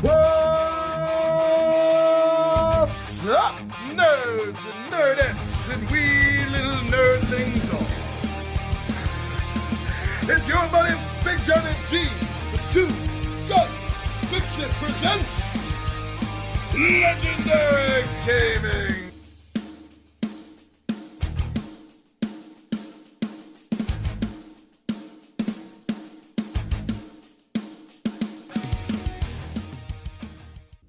What's up, nerds and nerdettes and wee little nerdlings all? It's your buddy Big John and G, the Two Gun Fix-It presents Legendary Gaming.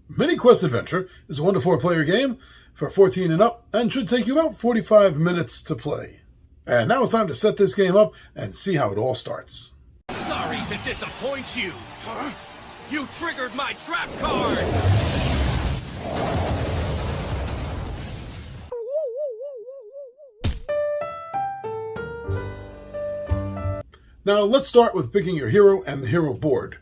MiniQuest Adventure is a 1 to 4 player game for 14 and up and should take you about 45 minutes to play. And now it's time to set this game up and see how it all starts. Sorry to disappoint you. Huh? You triggered my trap card! Now let's start with picking your hero and the hero board.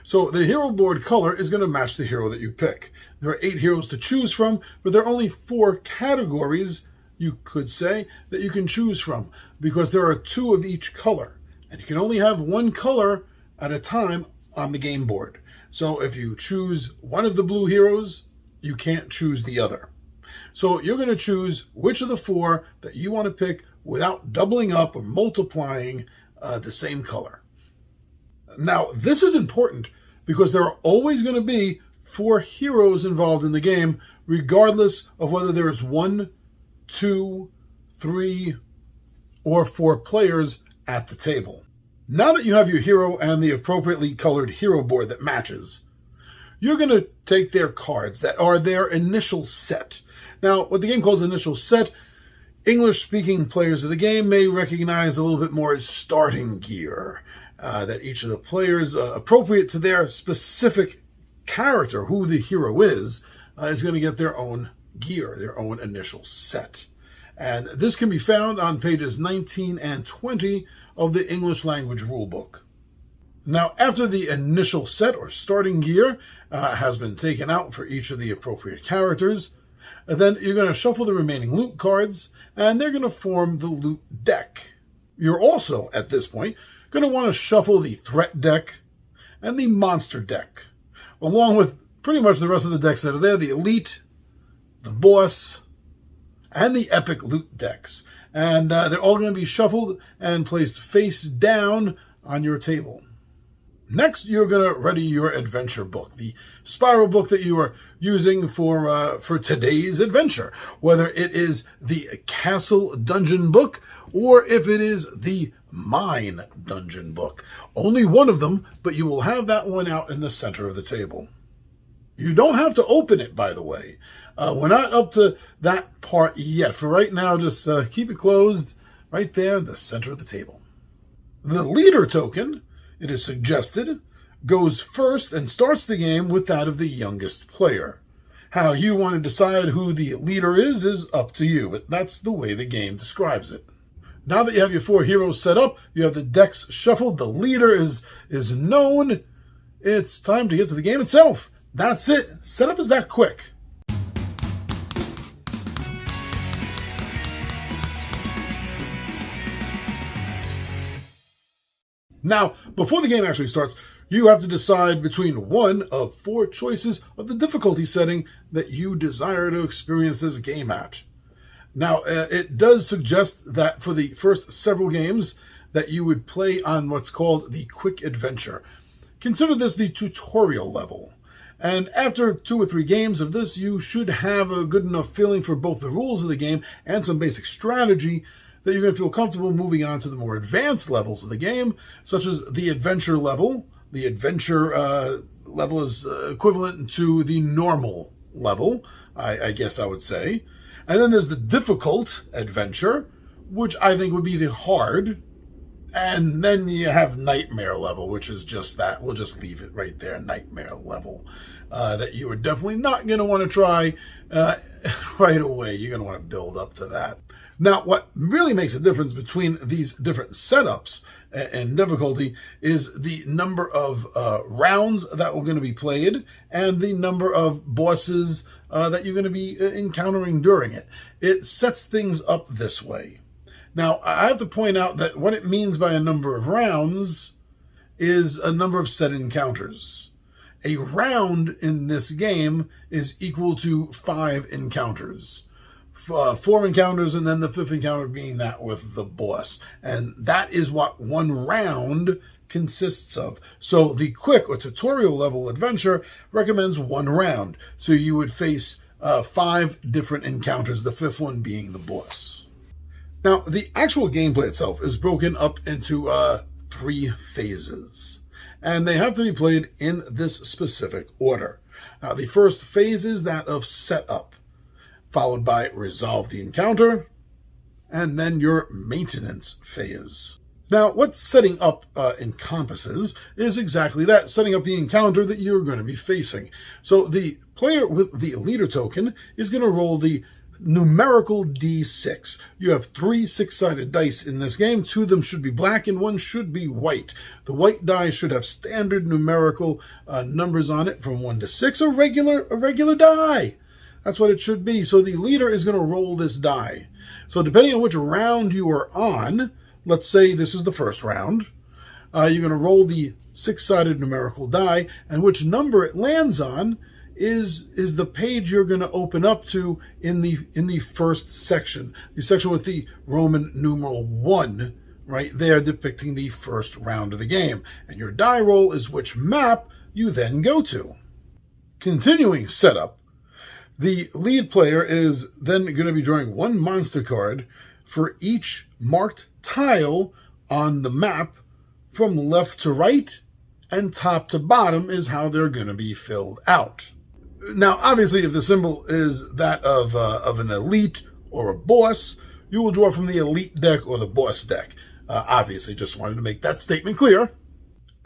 So the hero board color is going to match the hero that you pick. There are 8 heroes to choose from, but there are only 4 categories, you could say, that you can choose from, because there are 2 of each color, and you can only have 1 color at a time on the game board. So if you choose one of the blue heroes, you can't choose the other. So you're going to choose which of the 4 that you want to pick without doubling up or multiplying the same color. Now, this is important because there are always going to be 4 heroes involved in the game, regardless of whether there is 1, 2, 3, or 4 players at the table. Now that you have your hero and the appropriately colored hero board that matches, you're going to take their cards that are their initial set. Now, what the game calls initial set, English-speaking players of the game may recognize a little bit more as starting gear. That each of the players, appropriate to their specific character, who the hero is going to get their own gear, their own initial set. And this can be found on pages 19 and 20 of the English language rulebook. Now, after the initial set or starting gear has been taken out for each of the appropriate characters, then you're going to shuffle the remaining loot cards, and they're going to form the loot deck. You're also, at this point, going to want to shuffle the threat deck and the monster deck, along with pretty much the rest of the decks that are there, the elite, the boss, and the epic loot decks. And they're all going to be shuffled and placed face down on your table. Next, you're going to ready your adventure book, the spiral book that you are using for today's adventure, whether it is the Castle Dungeon book or if it is the Mine Dungeon book. Only one of them, but you will have that one out in the center of the table. You don't have to open it, by the way. We're not up to that part yet. For right now, just keep it closed right there in the center of the table. The leader token, it is suggested, goes first and starts the game with that of the youngest player. How you want to decide who the leader is up to you, but that's the way the game describes it. Now that you have your 4 heroes set up, you have the decks shuffled, the leader is known, it's time to get to the game itself. That's it. Setup is that quick. Now, before the game actually starts, you have to decide between one of 4 choices of the difficulty setting that you desire to experience this game at. Now, it does suggest that for the first several games that you would play on what's called the Quick Adventure. Consider this the tutorial level. And after 2 or 3 games of this, you should have a good enough feeling for both the rules of the game and some basic strategy that you're going to feel comfortable moving on to the more advanced levels of the game, such as the adventure level. The adventure level is equivalent to the normal level, I guess I would say. And then there's the difficult adventure, which I think would be the hard. And then you have nightmare level, which is just that. We'll just leave it right there, nightmare level. That you are definitely not going to want to try right away. You're going to want to build up to that. Now, what really makes a difference between these different setups and difficulty is the number of rounds that are going to be played and the number of bosses that you're going to be encountering during it. It sets things up this way. Now, I have to point out that what it means by a number of rounds is a number of set encounters. a round in this game is equal to 5 encounters. 4 encounters, and then the 5th encounter being that with the boss. And that is what one round consists of. So the quick or tutorial level adventure recommends 1 round. So you would face 5 different encounters, the 5th one being the boss. Now, the actual gameplay itself is broken up into 3 phases, and they have to be played in this specific order. Now, the first phase is that of setup, followed by resolve the encounter, and then your maintenance phase. Now, what setting up encompasses is exactly that, setting up the encounter that you're going to be facing. So the player with the leader token is going to roll the numerical D6. You have 3 6-sided dice in this game. 2 of them should be black and 1 should be white. The white die should have standard numerical numbers on it from 1 to 6, a regular die. That's what it should be. So the leader is going to roll this die. So depending on which round you are on, let's say this is the first round, you're going to roll the 6-sided numerical die, and which number it lands on is the page you're going to open up to in the first section. The section with the Roman numeral 1 right there depicting the first round of the game. And your die roll is which map you then go to. Continuing setup, the lead player is then going to be drawing 1 monster card for each marked tile on the map from left to right and top to bottom is how they're going to be filled out. Now, obviously, if the symbol is that of an elite or a boss, you will draw from the elite deck or the boss deck. Obviously, just wanted to make that statement clear.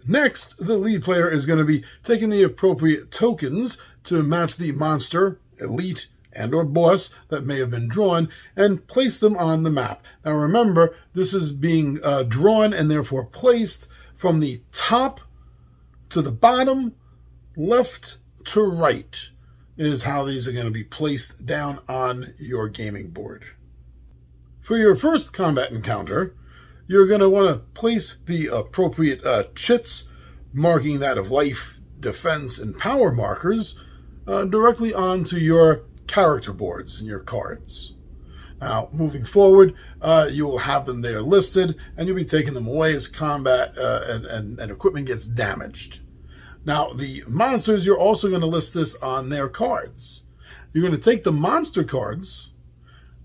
Next, the lead player is going to be taking the appropriate tokens to match the monster, elite, and or boss that may have been drawn and place them on the map. Now remember, this is being drawn and therefore placed from the top to the bottom, left to right is how these are going to be placed down on your gaming board. For your first combat encounter, you're going to want to place the appropriate chits, marking that of life, defense, and power markers directly onto your character boards and your cards. Now, moving forward, you will have them there listed, and you'll be taking them away as combat and equipment gets damaged. Now, the monsters, you're also going to list this on their cards. You're going to take the monster cards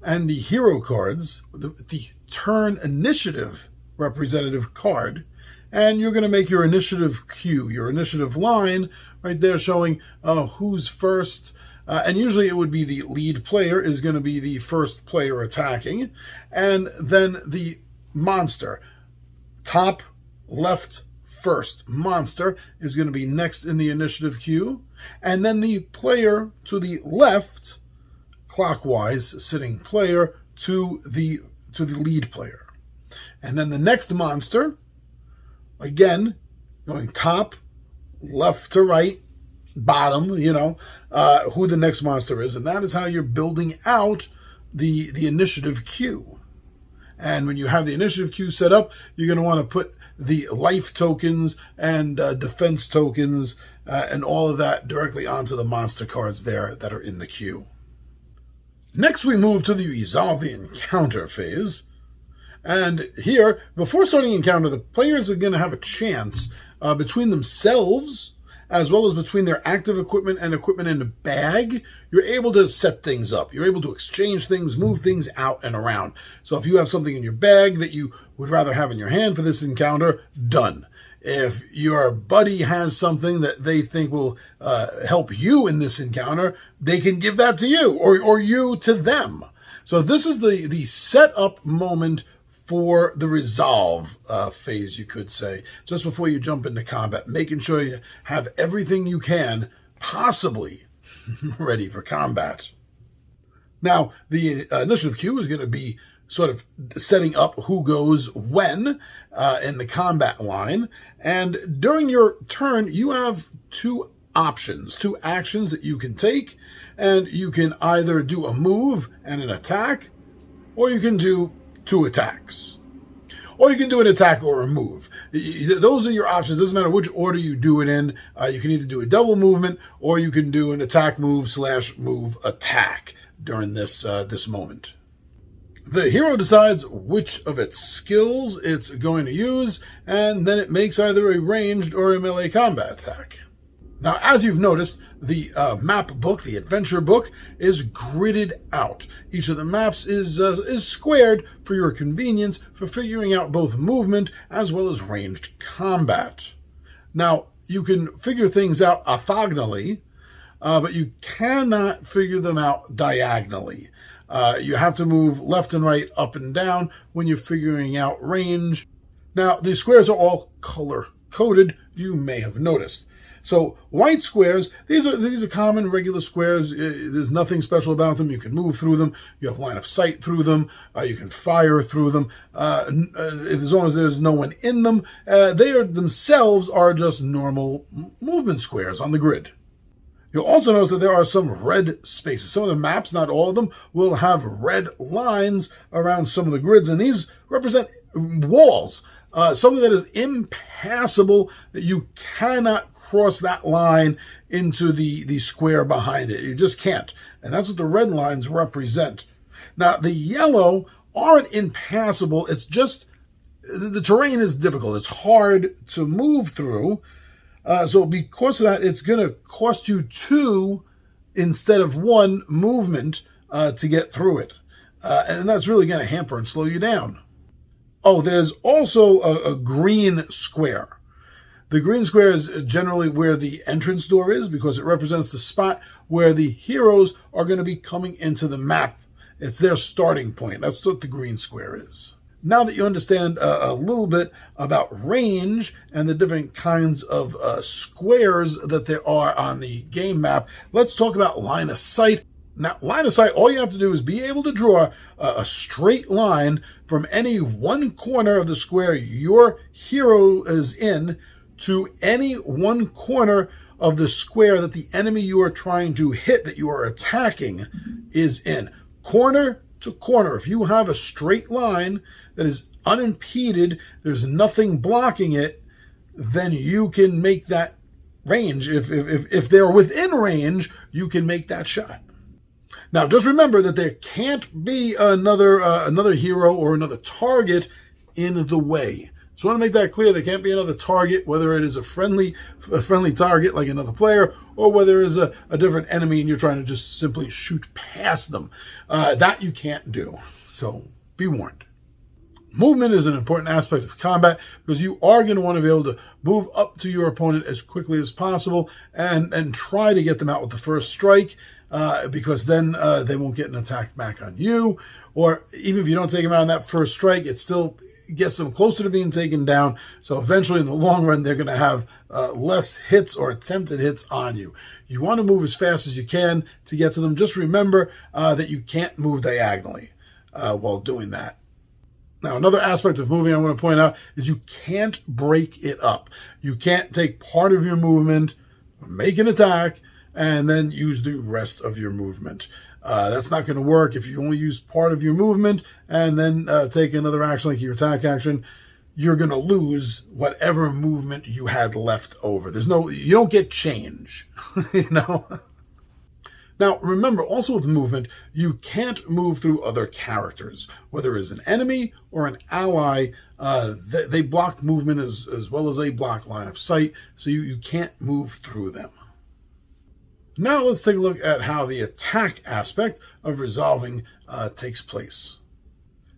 and the hero cards, the turn initiative representative card, and you're going to make your initiative queue, your initiative line right there showing who's first. And usually it would be the lead player is going to be the first player attacking, and then the monster, top left first monster, is going to be next in the initiative queue, and then the player to the left, clockwise sitting player to the lead player, and then the next monster, again going top left to right, bottom, who the next monster is, and that is how you're building out the initiative queue. And when you have the initiative queue set up, you're going to want to put the life tokens and defense tokens and all of that directly onto the monster cards there that are in the queue. Next, we move to the resolve the encounter phase. And here, before starting encounter, the players are going to have a chance between themselves as well as between their active equipment and equipment in the bag. You're able to set things up. You're able to exchange things, move things out and around. So if you have something in your bag that you would rather have in your hand for this encounter, done. If your buddy has something that they think will help you in this encounter, they can give that to you or you to them. So this is the setup moment for the resolve phase, you could say, just before you jump into combat, making sure you have everything you can possibly ready for combat. Now, the initiative queue is going to be sort of setting up who goes when in the combat line. And during your turn, you have 2 options, 2 actions that you can take. And you can either do a move and an attack, or you can do 2 attacks. Or you can do an attack or a move. Those are your options. Doesn't matter which order you do it in. You can either do a double movement, or you can do an attack move / move attack during this moment. The hero decides which of its skills it's going to use, and then it makes either a ranged or a melee combat attack. Now, as you've noticed, the map book, the adventure book, is gridded out. Each of the maps is squared for your convenience for figuring out both movement as well as ranged combat. Now, you can figure things out orthogonally, but you cannot figure them out diagonally. You have to move left and right, up and down when you're figuring out range. Now, these squares are all color-coded, you may have noticed. So white squares, these are common regular squares. There's nothing special about them. You can move through them. You have line of sight through them. You can fire through them. As long as there's no one in them, they themselves are just normal movement squares on the grid. You'll also notice that there are some red spaces. Some of the maps, not all of them, will have red lines around some of the grids, and these represent walls. Something that is impassable, that you cannot cross that line into the square behind it. You just can't. And that's what the red lines represent. Now, the yellow aren't impassable. It's just the terrain is difficult. It's hard to move through. So because of that, it's going to cost you 2 instead of 1 movement to get through it. And that's really going to hamper and slow you down. Oh, there's also a green square. The green square is generally where the entrance door is because it represents the spot where the heroes are going to be coming into the map. It's their starting point. That's what the green square is. Now that you understand a little bit about range and the different kinds of squares that there are on the game map, let's talk about line of sight. Now, line of sight, all you have to do is be able to draw a straight line from any one corner of the square your hero is in to any one corner of the square that the enemy you are trying to hit, that you are attacking, is in. Corner to corner. If you have a straight line that is unimpeded, there's nothing blocking it, then you can make that range. If they're within range, you can make that shot. Now, just remember that there can't be another hero or another target in the way. So I want to make that clear. There can't be another target, whether it is a friendly target like another player, or whether it is a different enemy and you're trying to just simply shoot past them. That you can't do. So be warned. Movement is an important aspect of combat because you are going to want to be able to move up to your opponent as quickly as possible and try to get them out with the first strike. Because then they won't get an attack back on you. Or even if you don't take them out on that first strike, it still gets them closer to being taken down. So eventually, in the long run, they're going to have less hits or attempted hits on you. You want to move as fast as you can to get to them. Just remember that you can't move diagonally while doing that. Now, another aspect of moving I want to point out is you can't break it up. You can't take part of your movement, make an attack, and then use the rest of your movement. That's not going to work. If you only use part of your movement and then take another action like your attack action, you're going to lose whatever movement you had left over. You don't get change, you know? Now, remember, also with movement, you can't move through other characters. Whether it's an enemy or an ally, they block movement as well as they block line of sight, so you can't move through them. Now let's take a look at how the attack aspect of resolving takes place.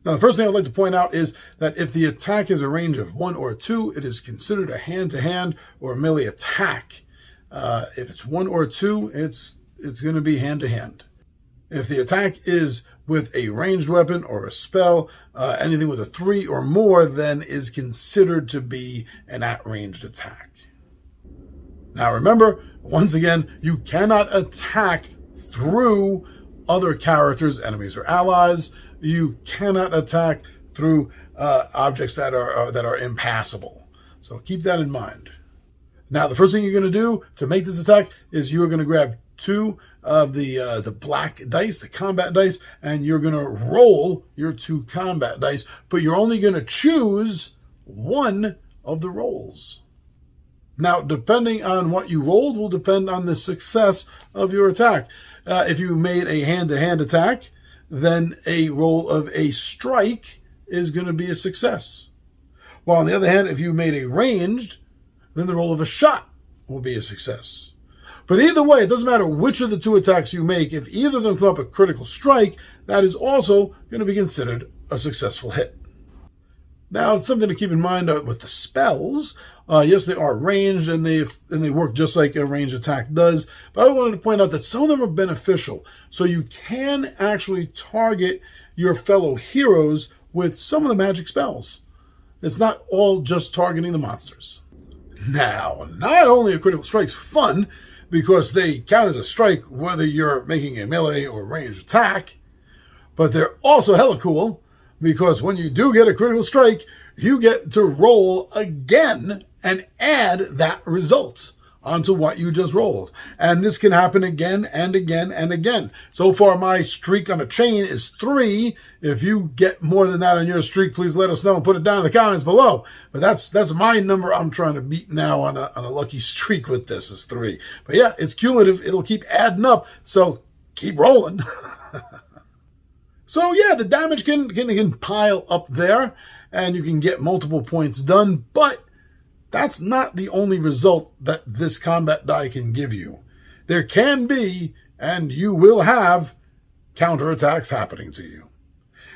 Now, the first thing I'd like to point out is that if the attack is a range of 1 or 2, it is considered a hand-to-hand or melee attack. If it's 1 or 2, it's going to be hand-to-hand. If the attack is with a ranged weapon or a spell, anything with a 3 or more then is considered to be an at-ranged attack. Now remember, once again, you cannot attack through other characters, enemies, or allies. You cannot attack through objects that are impassable. So keep that in mind. Now, the first thing you're going to do to make this attack is you're going to grab 2 of the black dice, the combat dice, and you're going to roll your 2 combat dice, but you're only going to choose one of the rolls. Now, depending on what you rolled will depend on the success of your attack. If you made a hand-to-hand attack, then a roll of a strike is going to be a success. While on the other hand, if you made a ranged, then the roll of a shot will be a success. But either way, it doesn't matter which of the 2 attacks you make. If either of them come up a critical strike, that is also going to be considered a successful hit. Now, it's something to keep in mind with the spells. Yes, they are ranged, and they work just like a ranged attack does. But I wanted to point out that some of them are beneficial. So you can actually target your fellow heroes with some of the magic spells. It's not all just targeting the monsters. Now, not only are critical strikes fun, because they count as a strike whether you're making a melee or ranged attack, but they're also hella cool, because when you do get a critical strike, you get to roll again and add that result onto what you just rolled. And this can happen again and again and again. So far, my streak on a chain is 3. If you get more than that on your streak, please let us know and put it down in the comments below. But that's my number I'm trying to beat now on a lucky streak with this is 3. But yeah, it's cumulative. It'll keep adding up. So keep rolling. So yeah, the damage can pile up there, and you can get multiple points done, but that's not the only result that this combat die can give you. There can be, and you will have, counterattacks happening to you.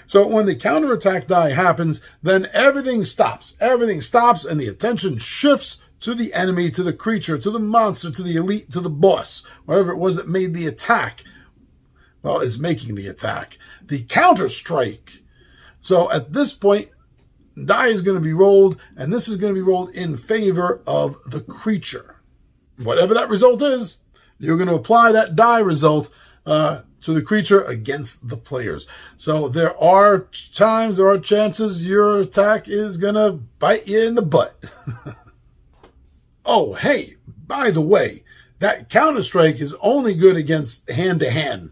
So when the counterattack die happens, then everything stops. Everything stops, and the attention shifts to the enemy, to the creature, to the monster, to the elite, to the boss, whatever it was that made the attack. Well, is making the attack. The counter strike. So at this point, die is going to be rolled, and this is going to be rolled in favor of the creature. Whatever that result is, you're going to apply that die result to the creature against the players. So there are chances your attack is going to bite you in the butt. Oh, hey, by the way, that counter strike is only good against hand-to-hand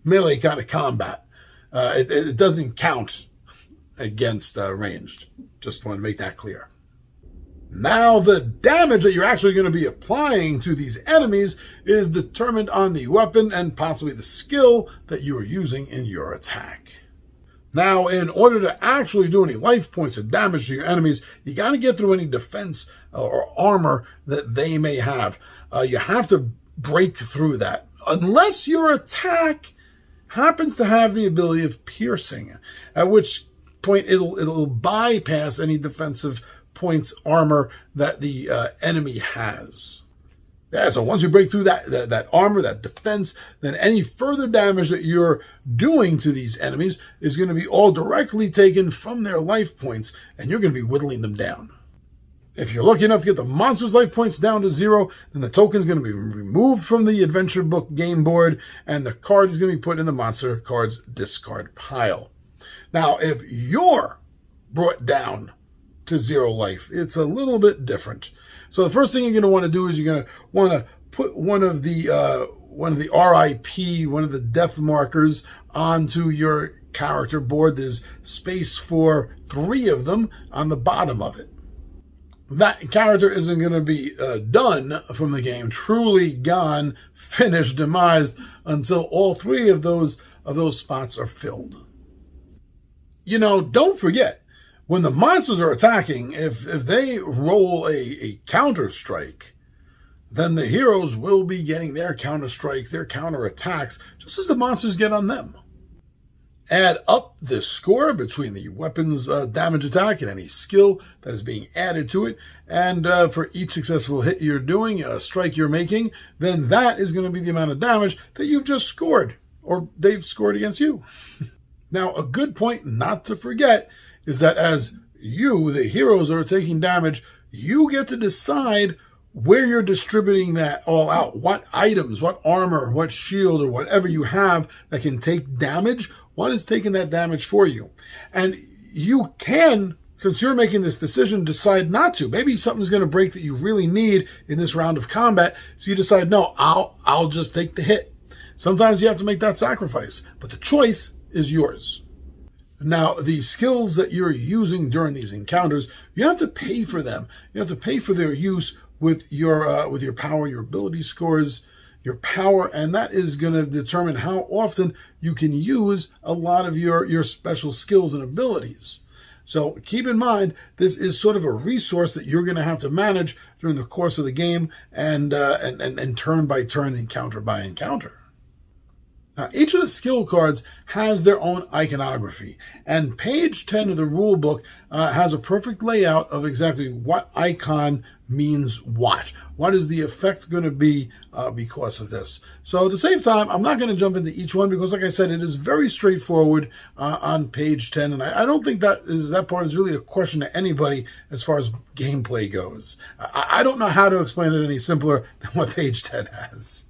melee kind of combat. It doesn't count against ranged. Just want to make that clear. Now, the damage that you're actually going to be applying to these enemies is determined on the weapon and possibly the skill that you are using in your attack. Now, in order to actually do any life points of damage to your enemies, you got to get through any defense or armor that they may have. You have to break through that. Unless your attack happens to have the ability of piercing, at which point it'll bypass any defensive points armor that the enemy has. Yeah, so once you break through that armor, that defense, then any further damage that you're doing to these enemies is going to be all directly taken from their life points, and you're going to be whittling them down. If you're lucky enough to get the monster's life points down to 0, then the token's going to be removed from the adventure book game board, and the card is going to be put in the monster card's discard pile. Now, if you're brought down to 0 life, it's a little bit different. So the first thing you're going to want to do is you're going to want to put one of the RIP, one of the death markers, onto your character board. There's space for 3 of them on the bottom of it. That character isn't going to be done from the game, truly gone, finished, demised, until all 3 of those spots are filled. You know, don't forget, when the monsters are attacking, if they roll a counter strike, then the heroes will be getting their counter strikes, their counter attacks, just as the monsters get on them. Add up the score between the weapon's damage attack and any skill that is being added to it. And for each successful hit you're doing, a strike you're making, then that is going to be the amount of damage that you've just scored, or they've scored against you. Now, a good point not to forget is that as you, the heroes, are taking damage, you get to decide where you're distributing that all out. What items, what armor, what shield, or whatever you have that can take damage, what is taking that damage for you? And you can, since you're making this decision, decide not to. Maybe something's going to break that you really need in this round of combat, so you decide, no, I'll just take the hit. Sometimes you have to make that sacrifice, but the choice is yours. Now, the skills that you're using during these encounters, you have to pay for them. You have to pay for their use with your power, your ability scores, your power, and that is going to determine how often you can use a lot of your special skills and abilities. So keep in mind, this is sort of a resource that you're going to have to manage during the course of the game and turn by turn, encounter by encounter. Now, each of the skill cards has their own iconography, and page 10 of the rule book has a perfect layout of exactly what icon means what. What is the effect going to be because of this? So to save time, I'm not going to jump into each one because, like I said, it is very straightforward on page 10, and I don't think that part is really a question to anybody as far as gameplay goes. I don't know how to explain it any simpler than what page 10 has.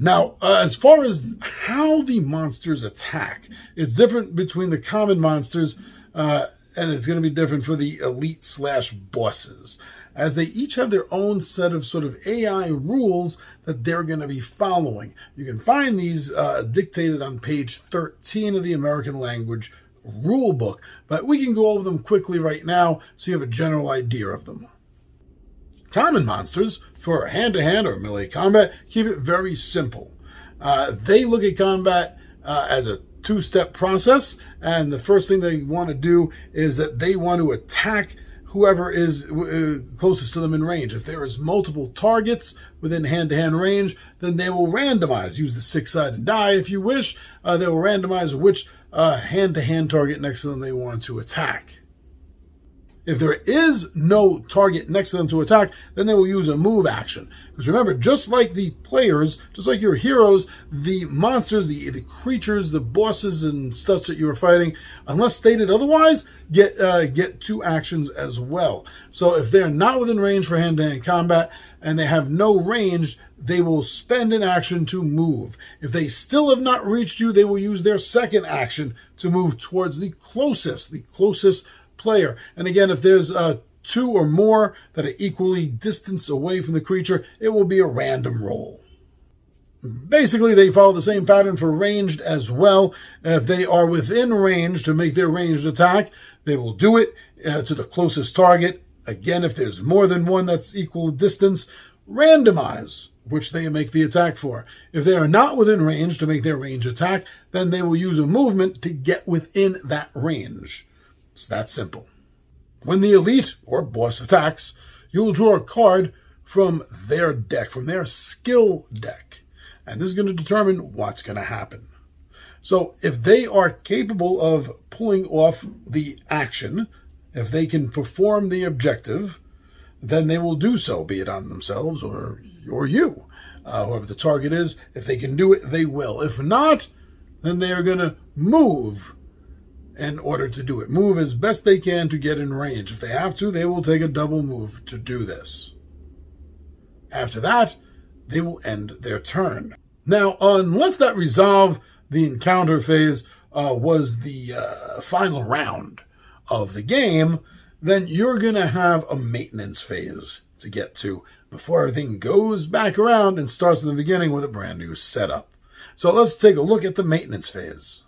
Now, as far as how the monsters attack, it's different between the common monsters, and it's going to be different for the elite/bosses, as they each have their own set of sort of AI rules that they're going to be following. You can find these dictated on page 13 of the American Language Rule Book, but we can go over them quickly right now so you have a general idea of them. Common monsters, for hand-to-hand or melee combat, keep it very simple. They look at combat as a two-step process, and the first thing they want to do is that they want to attack whoever is closest to them in range. If there is multiple targets within hand-to-hand range, then they will randomize. Use the six-sided die if you wish. They will randomize which hand-to-hand target next to them they want to attack. If there is no target next to them to attack, then they will use a move action. Because remember, just like the players, just like your heroes, the monsters, the creatures, the bosses and stuff that you are fighting, unless stated otherwise, get two actions as well. So if they're not within range for hand-to-hand combat and they have no range, they will spend an action to move. If they still have not reached you, they will use their second action to move towards the closest player. And again, if there's two or more that are equally distanced away from the creature, it will be a random roll. Basically, they follow the same pattern for ranged as well. If they are within range to make their ranged attack, they will do it to the closest target. Again, if there's more than one that's equal distance, randomize which they make the attack for. If they are not within range to make their range attack, then they will use a movement to get within that range. It's that simple. When the elite or boss attacks, you'll draw a card from their deck, from their skill deck. And this is going to determine what's going to happen. So if they are capable of pulling off the action, if they can perform the objective, then they will do so, be it on themselves or you. Whoever the target is, if they can do it, they will. If not, then they are going to move in order to do it. Move as best they can to get in range. If they have to, they will take a double move to do this. After that, they will end their turn. Now, unless that resolve the encounter phase was the final round of the game, then you're going to have a maintenance phase to get to before everything goes back around and starts in the beginning with a brand new setup. So let's take a look at the maintenance phase.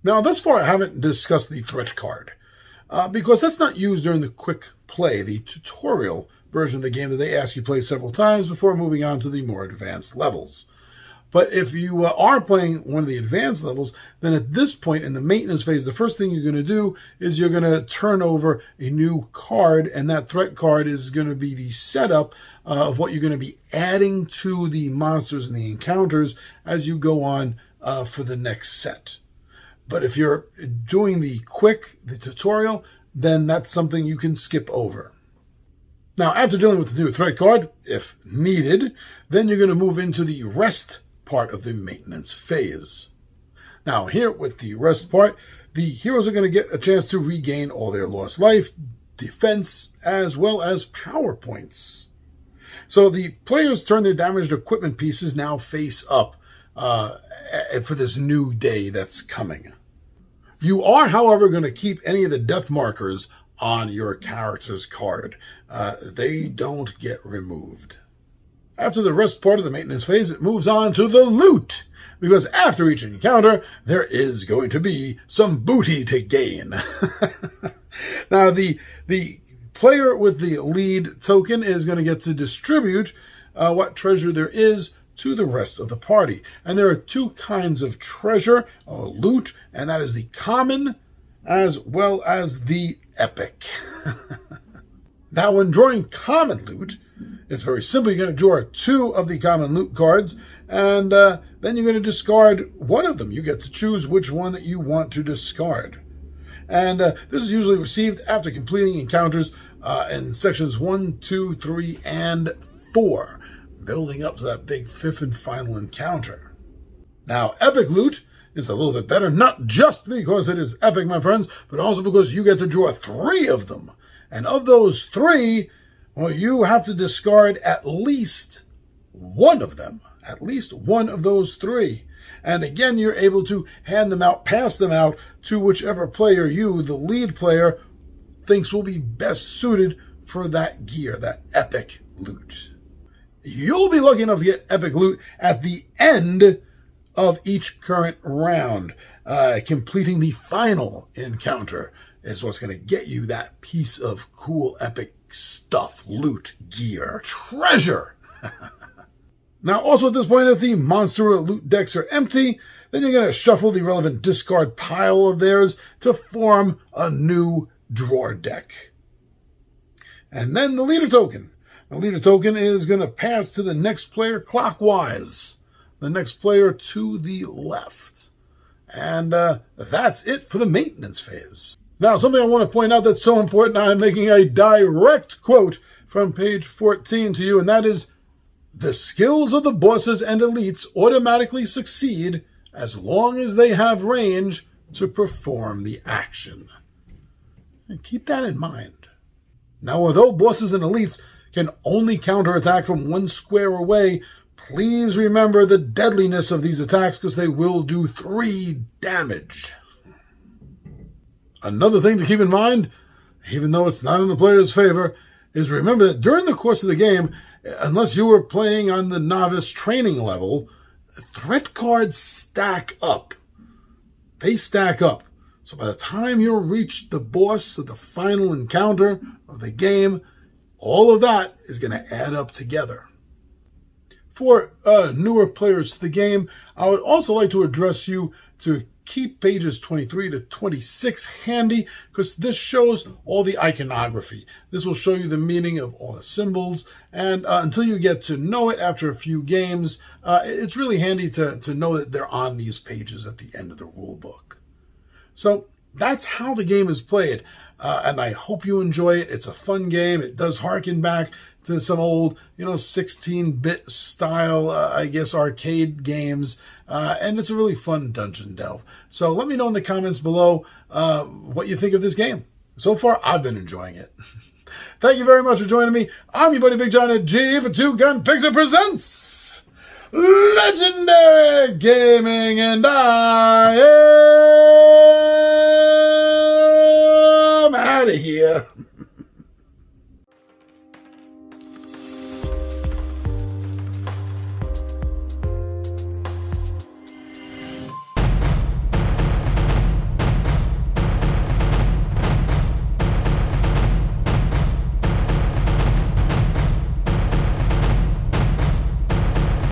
Now, thus far, I haven't discussed the threat card, because that's not used during the quick play, the tutorial version of the game that they ask you to play several times before moving on to the more advanced levels. But if you are playing one of the advanced levels, then at this point in the maintenance phase, the first thing you're going to do is you're going to turn over a new card, and that threat card is going to be the setup of what you're going to be adding to the monsters and the encounters as you go on for the next set. But if you're doing the tutorial, then that's something you can skip over. Now, after dealing with the new threat card, if needed, then you're going to move into the rest part of the maintenance phase. Now, here with the rest part, the heroes are going to get a chance to regain all their lost life, defense, as well as power points. So the players turn their damaged equipment pieces now face up for this new day that's coming. You are, however, going to keep any of the death markers on your character's card. They don't get removed. After the rest part of the maintenance phase, it moves on to the loot, because after each encounter, there is going to be some booty to gain. Now, the player with the lead token is going to get to distribute what treasure there is to the rest of the party. And there are two kinds of treasure, loot, and that is the common as well as the epic. Now, when drawing common loot, it's very simple. You're going to draw 2 of the common loot cards, and then you're going to discard one of them. You get to choose which one that you want to discard. And this is usually received after completing encounters in sections 1, 2, 3, and 4, building up to that big 5th and final encounter. Now, epic loot is a little bit better, not just because it is epic, my friends, but also because you get to draw 3 of them. And of those 3, well, you have to discard at least one of them, at least one of those 3. And again, you're able to hand them out, pass them out to whichever player you, the lead player, thinks will be best suited for that gear, that epic loot. You'll be lucky enough to get epic loot at the end of each current round. Completing the final encounter is what's going to get you that piece of cool, epic stuff, loot, gear, treasure. Now, also at this point, if the monster loot decks are empty, then you're going to shuffle the relevant discard pile of theirs to form a new drawer deck. And then the leader token. The leader token is going to pass to the next player clockwise, the next player to the left. And that's it for the maintenance phase. Now, something I want to point out that's so important, I'm making a direct quote from page 14 to you, and that is, the skills of the bosses and elites automatically succeed as long as they have range to perform the action. And keep that in mind. Now, although bosses and elites can only counterattack from 1 square away, please remember the deadliness of these attacks because they will do 3 damage. Another thing to keep in mind, even though it's not in the player's favor, is remember that during the course of the game, unless you were playing on the novice training level, threat cards stack up. They stack up. So by the time you reach the boss of the final encounter of the game, all of that is going to add up together. For newer players to the game, I would also like to address you to keep pages 23 to 26 handy, because this shows all the iconography. This will show you the meaning of all the symbols, and until you get to know it after a few games, it's really handy to know that they're on these pages at the end of the rule book. So that's how the game is played, and I hope you enjoy it. It's a fun game. It does harken back to some old, 16-bit style, arcade games. And it's a really fun dungeon delve. So let me know in the comments below what you think of this game. So far, I've been enjoying it. Thank you very much for joining me. I'm your buddy Big John at G for Two Gun Pixel Presents Legendary Gaming, and I